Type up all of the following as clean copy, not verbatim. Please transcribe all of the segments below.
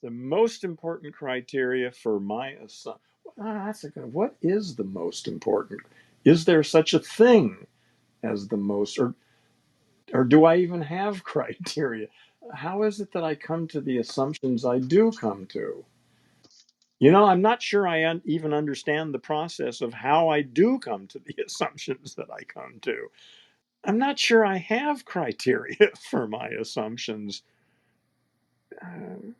The most important criteria for my assumption. That's a good. What is the most important? Is there such a thing as the most, or do I even have criteria? How is it that I come to the assumptions I do come to? I'm not sure I even understand the process of how I do come to the assumptions that I come to. I'm not sure I have criteria for my assumptions. Uh,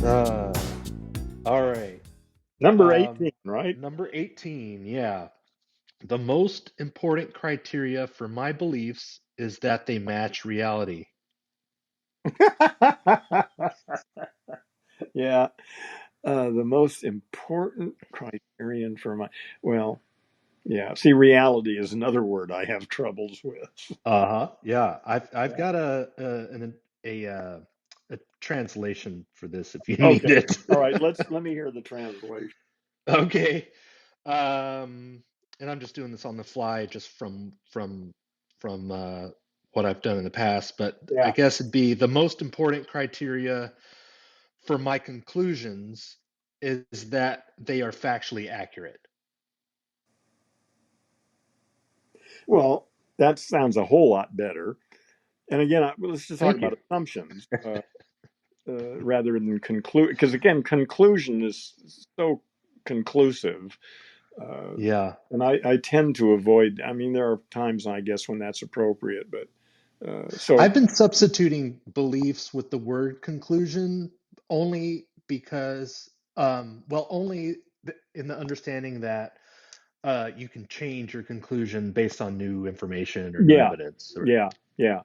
Uh, all right. Number Um, 18, right? Number 18, yeah. The most important criteria for my beliefs is that they match reality. Yeah. The most important criterion for my, well, yeah. See, reality is another word I have troubles with. Uh-huh. Yeah, I've Yeah. got a translation for this if you need Okay. it. All right. Let me hear the translation. Okay. Um, and I'm just doing this on the fly just from what I've done in the past, but I Yeah. guess it'd be the most important criteria for my conclusions is that they are factually accurate. Well, that sounds a whole lot better. And again, let's just talk Thank you. about assumptions rather than conclude, because again, conclusion is so conclusive. Uh, Yeah. and I tend to avoid, I mean, there are times, I guess, when that's appropriate, but so, I've been substituting beliefs with the word conclusion only because, only in the understanding that you can change your conclusion based on new information or new yeah, evidence. Or yeah, yeah,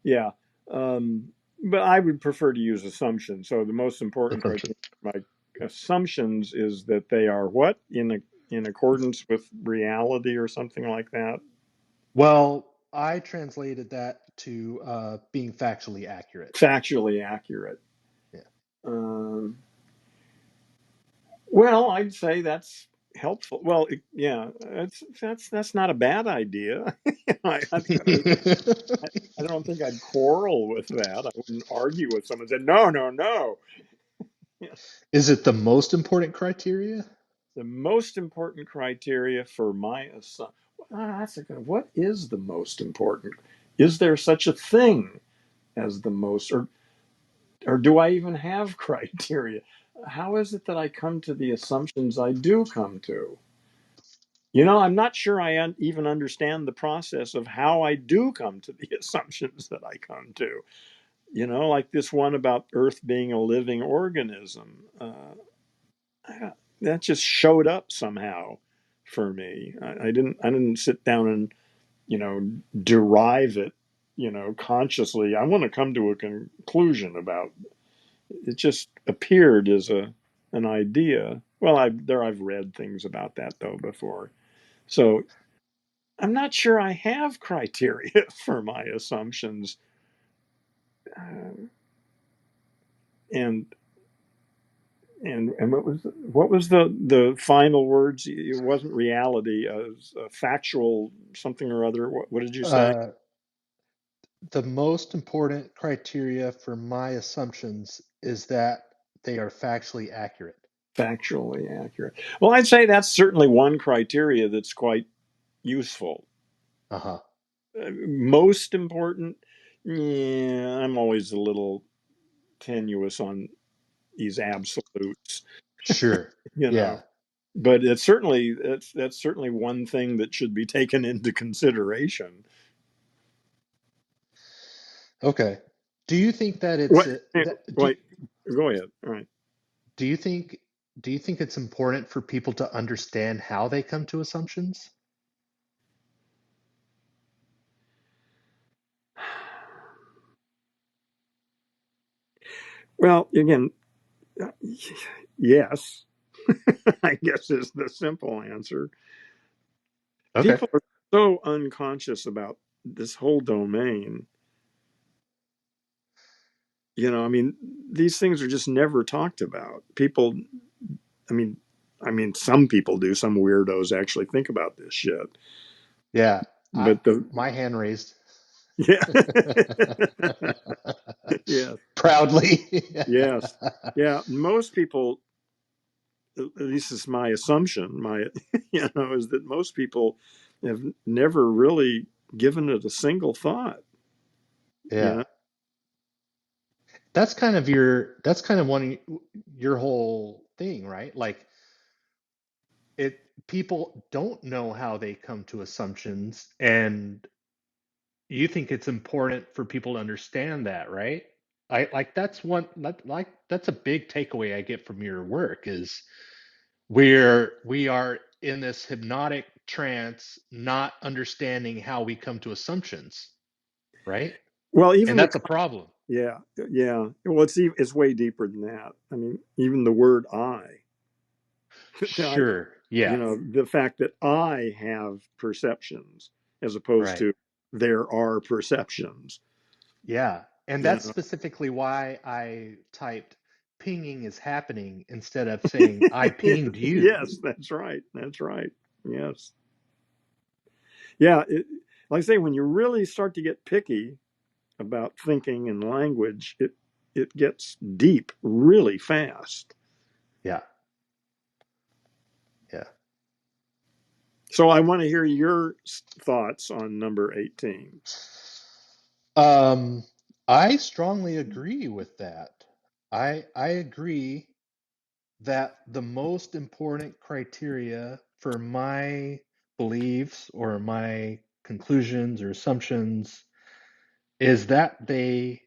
yeah. Um, but I would prefer to use assumptions. So the most important assumption. criteria for my assumptions is that they are what in accordance with reality or something like that. Well, I translated that to being factually accurate. Factually accurate. Yeah. Um, well, I'd say that's helpful. Well, yeah, that's not a bad idea. I don't think I'd quarrel with that. I wouldn't argue with someone and say, no, no, no. Yeah. Is it the most important criteria? The most important criteria for my assumption. That's a good. What is the most important? Is there such a thing as the most, or do I even have criteria? How is it that I come to the assumptions I do come to? I'm not sure even understand the process of how I do come to the assumptions that I come to. Like this one about Earth being a living organism. That just showed up somehow for me. I didn't sit down and derive it consciously. I want to come to a conclusion about it. Just appeared as an idea. Well, I've read things about that though before. So I'm not sure I have criteria for my assumptions. Uh, and and what was the final words? It wasn't reality. Factual something or other. What did you say? Uh, the most important criteria for my assumptions is that they are factually accurate. Factually accurate. Well, I'd say that's certainly one criteria that's quite useful. Uh-huh. Most important, yeah, I'm always a little tenuous on these absolutes, Sure. you know. Yeah. But that's certainly one thing that should be taken into consideration. Okay. Do you think that it's What? a, that, Wait, go ahead. All right. do you think do you think it's important for people to understand how they come to assumptions? Well, again, yes, I guess is the simple answer. Okay. People are so unconscious about this whole domain. I mean, these things are just never talked about. People, I mean, some people do. Some weirdos actually think about this shit. Yeah. But the My hand raised. yeah, yes, Proudly. yes, yeah. Most people, at least is my assumption. My, is that most people have never really given it a single thought. You Yeah. know, That's kind of your whole thing, right? Like it people don't know how they come to assumptions, and you think it's important for people to understand that, right? I like that's a big takeaway I get from your work is we are in this hypnotic trance, not understanding how we come to assumptions, right? well, And even the that's a problem. yeah, yeah. Well, it's way deeper than that. I mean, even the word "I." I, Sure. Yeah. the fact that I have perceptions as opposed Right. to there are perceptions. Yeah. And You that's know, specifically why I typed pinging is happening instead of saying I pinged you. yes, that's right. That's right. Yes, yeah. Like I say, when you really start to get picky about thinking and language, it gets deep really fast. Yeah. Yeah. So I want to hear your thoughts on number 18. Um, I strongly agree with that. I agree that the most important criteria for my beliefs or my conclusions or assumptions is that they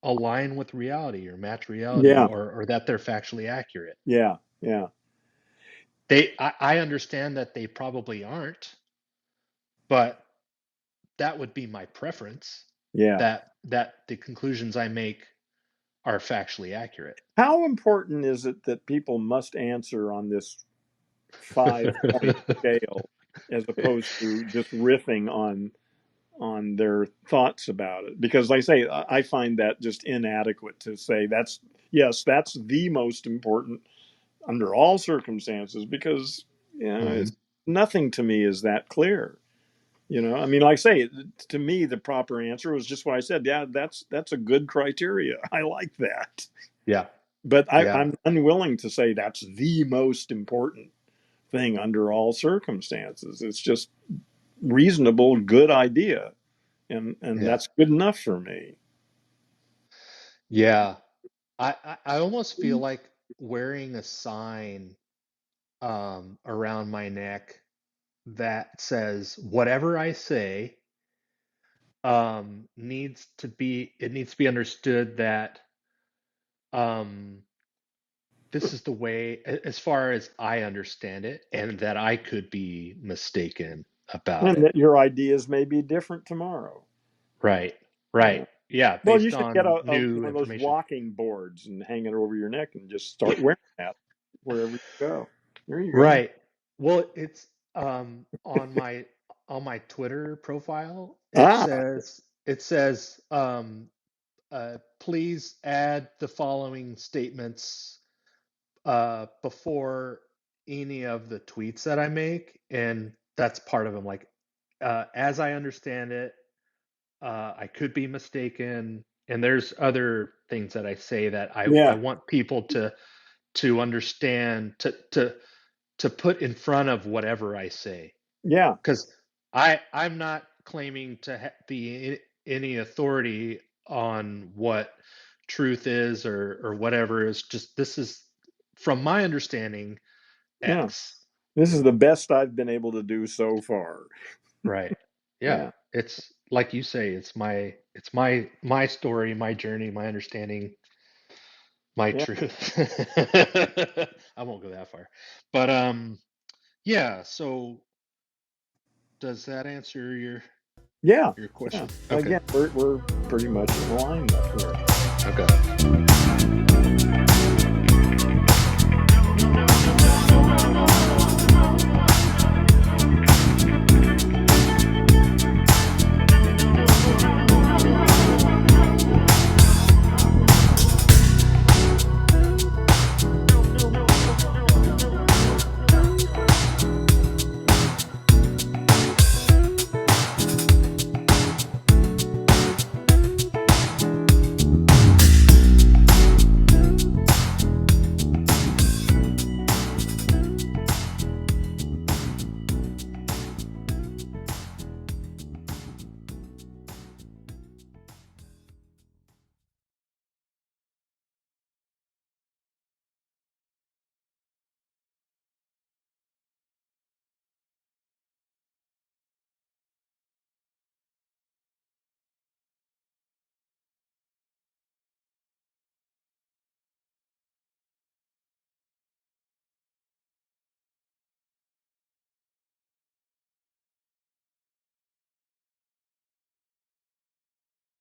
align with reality or match reality Yeah, or that they're factually accurate. yeah, yeah, I understand that they probably aren't, but that would be my preference yeah. that the conclusions I make are factually accurate. How important is it that people must answer on this 5-point scale as opposed to just riffing on their thoughts about it? Because like I say, I find that just inadequate to say that's the most important under all circumstances, because Mhm. it's nothing to me is that clear. I mean, like I say, to me the proper answer was just what I said. Yeah, that's a good criteria. I like that. Yeah, But yeah, I'm unwilling to say that's the most important thing under all circumstances. It's just reasonable, good idea, and yeah, that's good enough for me. yeah. I almost feel like wearing a sign around my neck that says whatever I say needs to be understood that um, this is the way, as far as I understand it, and that I could be mistaken about And it. that your ideas may be different tomorrow. Right, right. Yeah. Yeah, Well, you based should get on one new of those information. walking boards and hang it over your neck and just start wearing that wherever you go. There you go. Right. Well, it's on my Twitter profile. Ah, It says please add the following statements before any of the tweets that I make, and that's part of them. Like, as I understand it, I could be mistaken, and there's other things that I say that I yeah, want people to understand to put in front of whatever I say, yeah, because I'm not claiming to be any authority on what truth is or whatever. Is just this is from my understanding yeah. X. This is the best I've been able to do so far. Right. Yeah. Yeah, It's like you say, it's my story, my journey, my understanding, my yeah, truth. I won't go that far. But yeah, so does that answer yeah, your yeah. question? Okay. Again, we're pretty much in alignment here. Okay.